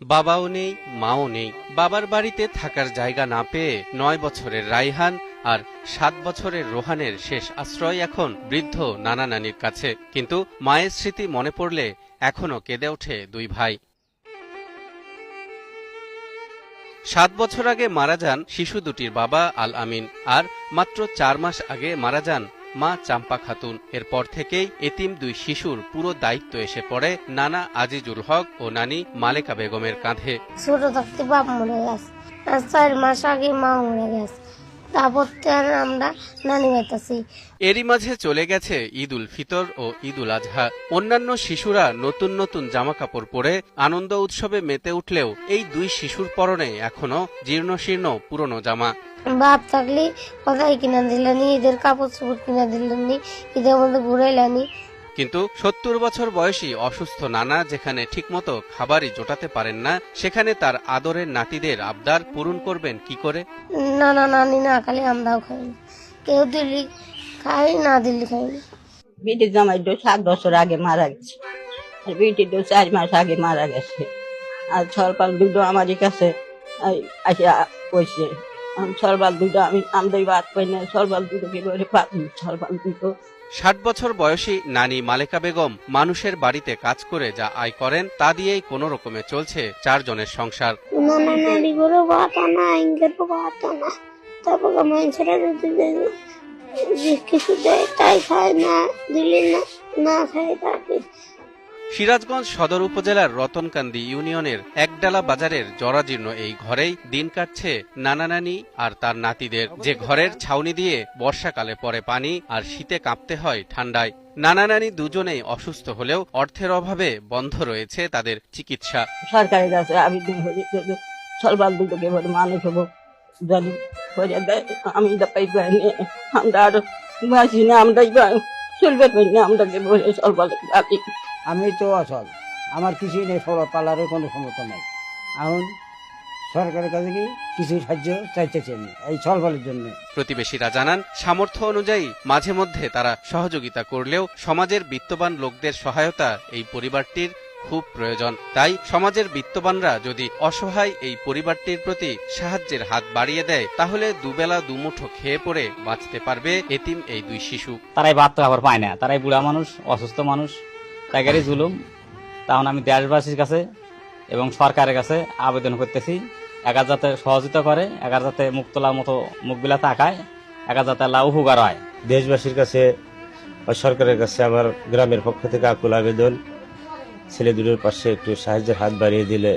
বাবাও নেই, মাও নেই। বাবার বাড়িতে থাকার জায়গা না পেয়ে ৯ বছরের রাইহান আর ৭ বছরের রোহানের শেষ আশ্রয় এখন বৃদ্ধ নানা নানির কাছে। কিন্তু মায়ের স্মৃতি মনে পড়লে এখনো কেঁদে ওঠে দুই ভাই। ৭ বছর আগে মারা যান শিশু দুটির বাবা আল আমিন, আর মাত্র ৪ মাস আগে মারা যান মা চাম্পা খাতুন। এরপর থেকেই এতিম দুই শিশুর পুরো দায়িত্ব এসে পড়ে নানা আজিজুল হক ও নানি মালেকা বেগমের কাঁধে। ছোট থাকতে বাপ মরে গেছে, আর ৪ মাস আগে মা মরে গেছে, তারপর আমরা নানি বাড়িতেছি। এরই মাঝে চলে গেছে ঈদ উল ফিতর ও ঈদ উল আজহা। অন্যান্য শিশুরা নতুন নতুন জামাকাপড় পরে আনন্দ উৎসবে মেতে উঠলেও এই দুই শিশুর পরনে এখনো জীর্ণশীর্ণ পুরনো জামা। বাপ থাকলে কোথায় কিনা দিলেনি, ঈদের কাপড় চোপড় কিনা দিলেনি, ঈদের মধ্যে ঘুরাইলানি। কিন্তু ৭০ বছর বয়সী অসুস্থ নানা যেখানে ঠিকমতো খাবারই জোটাতে পারেন না, সেখানে তার আদরের নাতিদের আবদার পূরণ করবেন কি করে? নানা নানি না খালি আমরাও খাই না, কেউ দিল্লি খাই না দিল্লি খাই না। বিটির জামাই ৭ বছর আগে মারা গেছে, আর বিটি ৪ মাস আগে মারা গেছে। আর সরপাল দুটো আমারই কাছে আসিয়া কইছে, সরপাল দুটো আমি আমদাই বাদ পাই না, সরপাল দুটো কি করে পাবি, সরপাল দুটো। ৬০ বছর বয়সী নানি মালেকা বেগম মানুষের বাড়িতে কাজ করে যা আয় করেন তা দিয়েই কোনো রকমে চলছে ৪ জনের সংসার। নানা নানি করে ভাত আনা, ইঙ্গের ভাত আনা, তারপর মানুষেরা যদি কিছু দেয় তাই খায়, না দিলে না খায় তাকে। সিরাজগঞ্জ সদর উপজেলার রতনকান্দি ইউনিয়নের একডালা বাজারের জরাজীর্ণ এই ঘরেই দিন কাটছে নানা নানি আর তার নাতিদের, যে ঘরের ছাউনি দিয়ে বর্ষাকালে পড়ে পানি আর শীতে কাঁপতে হয় ঠান্ডায়। নানা নানি দুজনেই অসুস্থ হলেও অর্থের অভাবে বন্ধ রয়েছে তাদের চিকিৎসা। সরকারের কাছে আবেদন করি সরপাল দুটোকে বলে মানুষ হবো জানি করে দেয়, আমি পাই আমরা আরো বাঁচি না, আমরাই চলবে না, আমরাকে বলে সরপাল। আমি তো অচল, আমার কিছুই নেই, ফল পালারও কোনো ক্ষমতা নেই। এখন সরকারের কাছে কি কিছু সাহায্য চাইতেছেন এই ফলের জন্য। প্রতিবেশীরা জানান, সামর্থ্য অনুযায়ী মাঝে মধ্যে তারা সহযোগিতা করলেও সমাজের বিত্তবান লোকদের সহায়তা এই পরিবারটির খুব প্রয়োজন। তাই সমাজের বিত্তবানরা যদি অসহায় এই পরিবারটির প্রতি সাহায্যের হাত বাড়িয়ে দেয়, তাহলে দুবেলা দুমুঠো খেয়ে পড়ে বাঁচতে পারবে এতিম এই দুই শিশু। তারাই ভাত তো খাবার পায় না, তারাই বুড়া মানুষ, অসুস্থ মানুষ, তাইগারই জুলুম। তখন আমি দেশবাসীর কাছে এবং সরকারের কাছে আবেদন করতেছি, একা যাতে সহযোগিতা করে, একা যাতে মুখ তোলার মতো মুখবিলা তাকায়, একা যাতে আল্লাহ উপকার হয়। দেশবাসীর কাছে বা সরকারের কাছে আমার গ্রামের পক্ষ থেকে আকুল আবেদন, ছেলে দুটোর পাশে একটু সাহায্যের হাত বাড়িয়ে দিলে